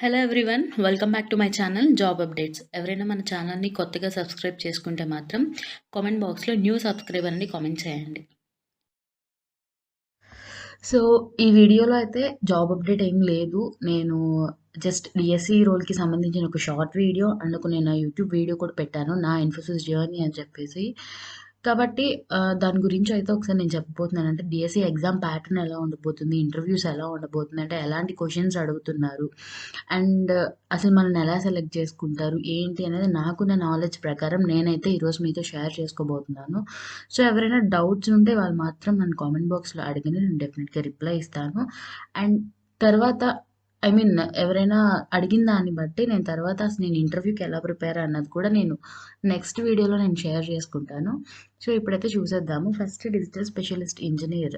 Hello everyone, welcome back to my channel job updates. ఎవరైనా మన ఛానల్ని కొత్తగా సబ్స్క్రైబ్ చేసుకుంటే మాత్రం కామెంట్ బాక్స్లో న్యూ సబ్స్క్రైబర్ అని కామెంట్ చేయండి. సో ఈ వీడియోలో అయితే జాబ్ అప్డేట్ ఏం లేదు. నేను జస్ట్ డిఎస్సి రోల్కి సంబంధించిన ఒక షార్ట్ వీడియో అండ్ నేను యూట్యూబ్ వీడియో కూడా పెట్టాను, నా ఇన్ఫోసిస్ జర్నీ అని చెప్పేసి. కాబట్టి దాని గురించి అయితే ఒకసారి నేను చెప్పబోతున్నాను. అంటే డిఎస్సి ఎగ్జామ్ ప్యాటర్న్ ఎలా ఉండబోతుంది, ఇంటర్వ్యూస్ ఎలా ఉండబోతుంది, అంటే ఎలాంటి క్వశ్చన్స్ అడుగుతున్నారు, అండ్ అసలు మనల్ని ఎలా సెలెక్ట్ చేసుకుంటారు ఏంటి అనేది నాకున్న నాలెడ్జ్ ప్రకారం నేనైతే ఈరోజు మీతో షేర్ చేసుకోబోతున్నాను. సో ఎవరైనా డౌట్స్ ఉంటే వాళ్ళు మాత్రం నన్ను కామెంట్ బాక్స్లో అడిగిన నేను డెఫినెట్గా రిప్లై ఇస్తాను. అండ్ తర్వాత ఎవరైనా అడిగిన దాన్ని బట్టి నేను తర్వాత అసలు నేను ఇంటర్వ్యూకి ఎలా ప్రిపేర్ అన్నది కూడా నేను నెక్స్ట్ వీడియోలో నేను షేర్ చేసుకుంటాను. సో ఇప్పుడైతే చూసేద్దాము. ఫస్ట్ డిజిటల్ స్పెషలిస్ట్ ఇంజనీర్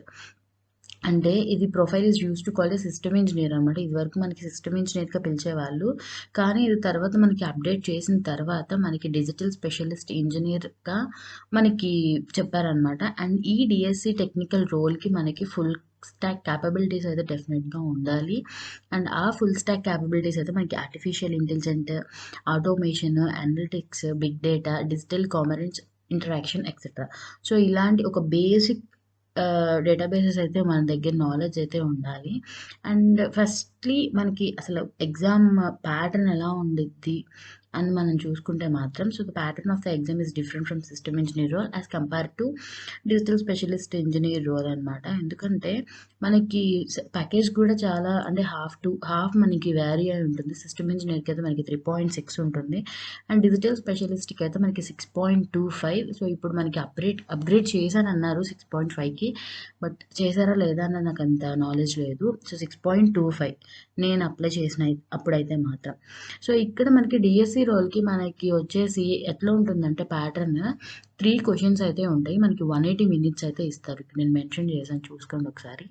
అంటే ఇది profile is use to call A system engineer అనమాట. ఇదివరకు మనకి సిస్టమ్ ఇంజనీర్గా పిలిచేవాళ్ళు, కానీ ఇది తర్వాత మనకి అప్డేట్ చేసిన తర్వాత మనకి డిజిటల్ స్పెషలిస్ట్ ఇంజనీర్గా మనకి చెప్పారనమాట. అండ్ ఈ డిఎస్సి టెక్నికల్ రోల్కి మనకి ఫుల్ స్టాక్ క్యాపబిలిటీస్ అయితే డెఫినెట్గా ఉండాలి. అండ్ ఆ ఫుల్ స్టాక్ క్యాపబిలిటీస్ అయితే మనకి artificial intelligent, automation, analytics, big data, digital commerce, interaction etcetera. So ఇలాంటి ఒక బేసిక్ డేటాబేసెస్ అయితే మన దగ్గర నాలెడ్జ్ అయితే ఉండాలి. అండ్ ఫస్ట్లీ మనకి అసలు ఎగ్జామ్ ప్యాటర్న్ ఎలా ఉండిద్ది అని మనం చూసుకుంటే మాత్రం, so the pattern of the exam is different from system engineer role as compare to digital specialist engineer role అనమాట. ఎందుకంటే మనకి ప్యాకేజ్ కూడా చాలా అంటే హాఫ్ మనకి వ్యారీ అయి ఉంటుంది. సిస్టమ్ ఇంజనీర్కి అయితే మనకి 3.6 ఉంటుంది, అండ్ డిజిటల్ స్పెషలిస్ట్కి అయితే మనకి 6.25. సో ఇప్పుడు మనకి అప్గ్రేడ్ చేశాను అన్నారు 6.5కి, బట్ చేశారా లేదా అన్న నాకు అంత నాలెడ్జ్ లేదు. సో 6.25 నేను అప్లై చేసిన అప్పుడైతే మాత్రం. సో ఇక్కడ మనకి డిఎస్సి రోల్కి మనకి వచ్చేసి ఎట్లా ఉంటుందంటే ప్యాటర్న్ 3 క్వశ్చన్స్ అయితే ఉంటాయి. మనకి 180 మినిట్స్ అయితే ఇస్తారు. ఇక్కడ నేను మెన్షన్ చేశాను, చూసుకోండి ఒకసారి.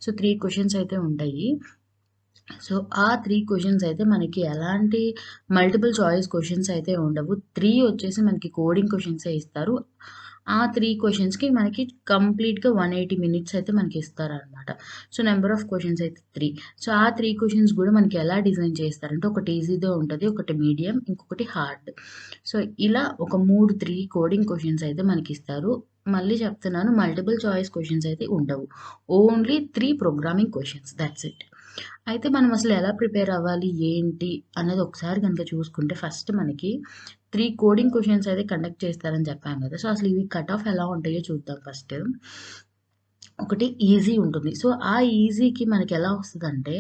సో 3 క్వశ్చన్స్ అయితే ఉంటాయి. సో ఆ 3 క్వశ్చన్స్ అయితే మనకి ఎలాంటి మల్టిపుల్ చాయిస్ క్వశ్చన్స్ అయితే ఉండవు. 3 వచ్చేసి మనకి కోడింగ్ క్వశ్చన్సే ఇస్తారు. ఆ 3 క్వశ్చన్స్కి మనకి కంప్లీట్గా 180 మినిట్స్ అయితే మనకి ఇస్తారనమాట. సో నెంబర్ ఆఫ్ క్వశ్చన్స్ అయితే 3. సో ఆ 3 క్వశ్చన్స్ కూడా మనకి ఎలా డిజైన్ చేస్తారంటే ఒకటి ఈజీగా ఉంటుంది, ఒకటి మీడియం, ఇంకొకటి హార్డ్. సో ఇలా ఒక 3 కోడింగ్ క్వశ్చన్స్ అయితే మనకి ఇస్తారు. మళ్ళీ చెప్తున్నాను, మల్టిపుల్ చాయిస్ క్వశ్చన్స్ అయితే ఉండవు. Only 3 programming questions, that's it. అయితే మనం అసలు ఎలా ప్రిపేర్ అవ్వాలి ఏంటి అనేది ఒకసారి కనుక చూసుకుంటే, ఫస్ట్ మనకి 3 కోడింగ్ క్వశ్చన్స్ అయితే కండక్ట్ చేస్తారని చెప్పాను కదా. సో అసలు ఇవి కట్ ఆఫ్ ఎలా ఉంటాయో చూద్దాం. ఫస్ట్ ఒకటి ఈజీ ఉంటుంది. సో ఆ ఈజీకి మనకి ఎలా వస్తుందంటే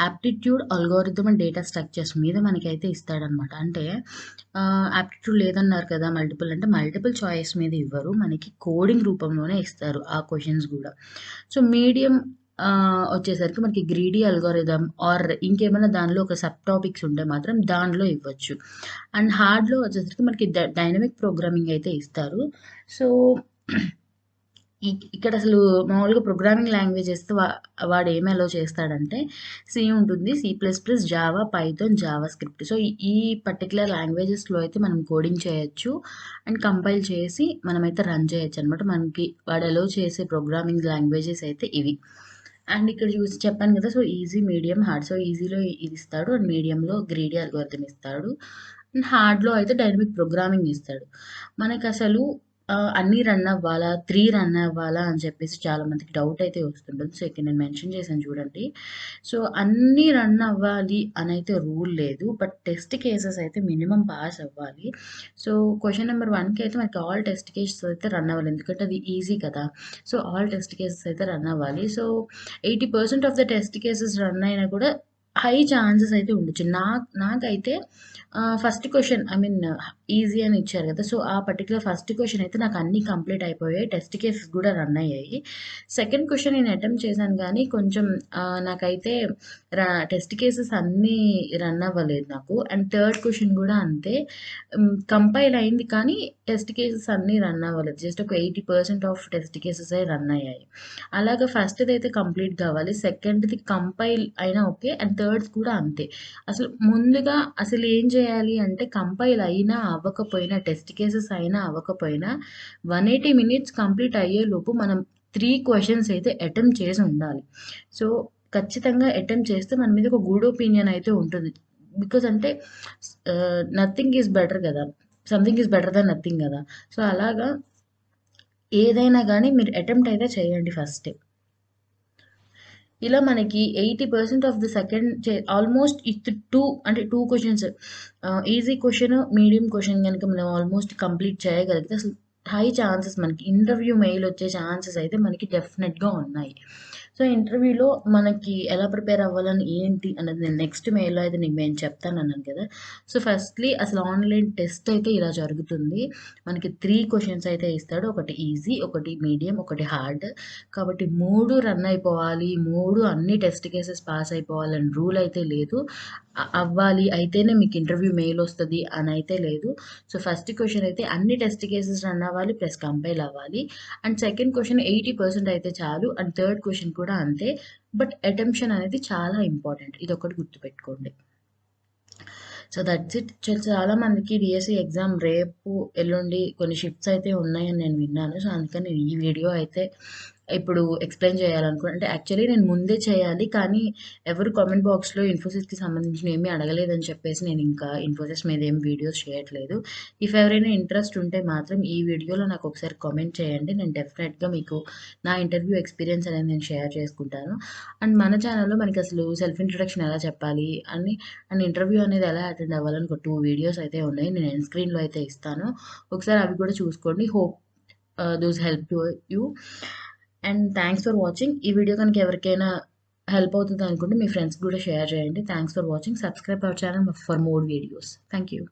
aptitude, algorithm and data structures మీద మనకైతే ఇస్తాడనమాట. అంటే యాప్టిట్యూడ్ లేదన్నారు కదా, మల్టిపుల్ చాయిస్ మీద ఇవ్వరు, మనకి కోడింగ్ రూపంలోనే ఇస్తారు ఆ క్వశ్చన్స్ కూడా. సో మీడియం వచ్చేసరికి మనకి గ్రీడీ అల్గోరిథం ఆర్ ఇంకేమైనా దానిలో ఒక సబ్ టాపిక్స్ ఉంటే మాత్రం దానిలో ఇవ్వచ్చు. అండ్ హార్డ్లో వచ్చేసరికి మనకి డైనమిక్ ప్రోగ్రామింగ్ అయితే ఇస్తారు. సో ఇక్కడ అసలు మామూలుగా ప్రోగ్రామింగ్ లాంగ్వేజెస్ వాడు ఏమి అలో చేస్తాడంటే సి ఉంటుంది, C++, Java, Python, Java script. So ఈ పర్టికులర్ లాంగ్వేజెస్లో అయితే మనం కోడింగ్ చేయొచ్చు అండ్ కంపైల్ చేసి మనమైతే రన్ చేయొచ్చు అనమాట. మనకి వాడు అలో చేసే ప్రోగ్రామింగ్ లాంగ్వేజెస్ అయితే ఇవి. అండ్ ఇక్కడ చూసి చెప్పాను కదా, so easy, medium, hard. So ఈజీలో ఇది ఇస్తాడు, అండ్ మీడియంలో గ్రీడీ అల్గోరిథం ఇస్తాడు, అండ్ హార్డ్లో అయితే డైనమిక్ ప్రోగ్రామింగ్ ఇస్తాడు. మనకు అసలు అన్నీ రన్ అవ్వాలా, 3 రన్ అవ్వాలా అని చెప్పేసి చాలామందికి డౌట్ అయితే వస్తుంటుంది. సో ఇక్కడ నేను మెన్షన్ చేశాను చూడండి. సో అన్నీ రన్ అవ్వాలి అని అయితే రూల్ లేదు, బట్ టెస్ట్ కేసెస్ అయితే మినిమం పాస్ అవ్వాలి. సో క్వశ్చన్ నెంబర్ 1కి అయితే మనకి ఆల్ టెస్ట్ కేసెస్ అయితే రన్ అవ్వాలి, ఎందుకంటే అది ఈజీ కదా. సో ఆల్ టెస్ట్ కేసెస్ అయితే రన్ అవ్వాలి. So 80% of the test cases run అయినా కూడా హై ఛాన్సెస్ అయితే ఉండొచ్చు. నాకైతే ఫస్ట్ క్వశ్చన్ ఈజీ అని ఇచ్చారు కదా. సో ఆ పర్టికులర్ ఫస్ట్ క్వశ్చన్ అయితే నాకు అన్నీ కంప్లీట్ అయిపోయాయి, టెస్ట్ కేసెస్ కూడా రన్ అయ్యాయి. సెకండ్ క్వశ్చన్ నేను అటెంప్ట్ చేశాను కానీ కొంచెం నాకైతే టెస్ట్ కేసెస్ అన్నీ రన్ అవ్వలేదు నాకు. అండ్ థర్డ్ క్వశ్చన్ కూడా అంతే, కంపైల్ అయింది కానీ టెస్ట్ కేసెస్ అన్నీ రన్ అవ్వలేదు. జస్ట్ ఒక 80% ఆఫ్ టెస్ట్ కేసెస్ రన్ అయ్యాయి. అలాగే ఫస్ట్ది అయితే కంప్లీట్ కావాలి, సెకండ్ది కంపైల్ అయినా ఓకే, అండ్ థర్డ్స్ కూడా అంతే. అసలు ముందుగా అసలు ఏం చేయాలి అంటే కంపైల్ అయినా అవ్వకపోయినా, టెస్ట్ కేసెస్ అయినా అవ్వకపోయినా 180 మినిట్స్ కంప్లీట్ అయ్యేలోపు మనం 3 క్వశ్చన్స్ అయితే అటెంప్ట్ చేసి ఉండాలి. సో ఖచ్చితంగా అటెంప్ట్ చేస్తే మన మీద ఒక గుడ్ ఒపీనియన్ అయితే ఉంటుంది. బికాజ్ అంటే నథింగ్ ఈజ్ బెటర్ గదా! Something is better than nothing గదా! సో, అలాగా ఏదైనా గానీ మీరు అటెంప్ట్ అయితే చేయండి ఫస్ట్. ఇలా మనకి 80% ఆఫ్ ద సెకండ్ ఆల్మోస్ట్ 2 అంటే 2 questions easy question, medium question గనుక మనం ఆల్మోస్ట్ కంప్లీట్ చేయగలిగితే అసలు హై ఛాన్సెస్ మనకి ఇంటర్వ్యూ మెయిల్ వచ్చే ఛాన్సెస్ అయితే మనకి డెఫినెట్‌గా ఉన్నాయి. సో, ఇంటర్వ్యూలో మనకి ఎలా ప్రిపేర్ అవ్వాలని ఏంటి అన్నది నేను నెక్స్ట్ మెయిల్‌లో అయితే నేను చెప్తానన్నాను కదా! సో, ఫస్ట్‌లీ అసలు ఆన్‌లైన్ టెస్ట్ అయితే ఇలా జరుగుతుంది. మనకి 3 క్వెషన్స్ అయితే ఇస్తాడు. ఒకటి ఈజీ, ఒకటి మీడియం, ఒకటి హార్డ్. కాబట్టి 3 రన్ అయిపోవాలి. 3 అన్ని టెస్ట్ కేసెస్ పాస్ అయిపోవాలని రూల్ అయితే లేదు. అవ్వాలి అయితేనే మీకు ఇంటర్వ్యూ మెయిల్ వస్తది అనైతే లేదు. సో, ఫస్ట్ క్వెషన్ అయితే అన్ని టెస్ట్ కేసెస్ రన్ అవ్వాలి ప్లస్ కంపైల్ అవ్వాలి. అండ్ సెకండ్ క్వెషన్ 80% అయితే చాలు. అండ్ థర్డ్ క్వెషన్ కూడా అంతే. బట్ అటెంప్షన్ అనేది చాలా ఇంపార్టెంట్. ఇదొకటి గుర్తుపెట్టుకోండి. So, that's it. చాలా మందికి డీఎస్‌ఈ ఎగ్జామ్ రేపు, ఎల్లుండి కొన్ని షిఫ్ట్స్ అయితే ఉన్నాయని నేను విన్నాను. సో, అందుకని నేను ఈ వీడియో అయితే ఇప్పుడు ఎక్స్‌ప్లెయిన్ అంటే యాక్చువల్లీ నేను ముందే చేయాలి. కానీ ఎవరు కామెంట్ బాక్స్‌లో ఇన్ఫోసిస్‌కి సంబంధించినవి ఏమీ అడగలేదని చెప్పేసి నేను ఇంకా ఇన్ఫోసిస్ మీద ఏం వీడియోస్ చేయట్లేదు. ఇఫ్ ఎవరైనా ఇంట్రెస్ట్ ఉంటే మాత్రం ఈ వీడియోలో నాకు ఒకసారి కామెంట్ చేయండి. నేను డెఫినెట్‌గా మీకు నా ఇంటర్వ్యూ ఎక్స్‌పీరియన్స్ అనేది నేను షేర్ చేసుకుంటాను. అండ్ మన ఛానెల్‌లో మనకసలు సెల్ఫ్ ఇంట్రొడక్షన్ ఎలా చెప్పాలి అండ్ ఇంటర్వ్యూ అనేది ఎలా అటెండ్ అవ్వాలని ఒక 2 వీడియోస్ అయితే ఉన్నాయి. నేను ఎండ్ స్క్రీన్‌లో అయితే ఇస్తాను. ఒకసారి అవి కూడా చూసుకోండి. Hope those help you. And thanks for watching. ఈ వీడియో కనుక ఎవరికైనా హెల్ప్ అవుతదనుకుంటే మీ ఫ్రెండ్స్‌కి కూడా షేర్ చేయండి. Thanks for watching. Subscribe our channel for more videos. Thank you.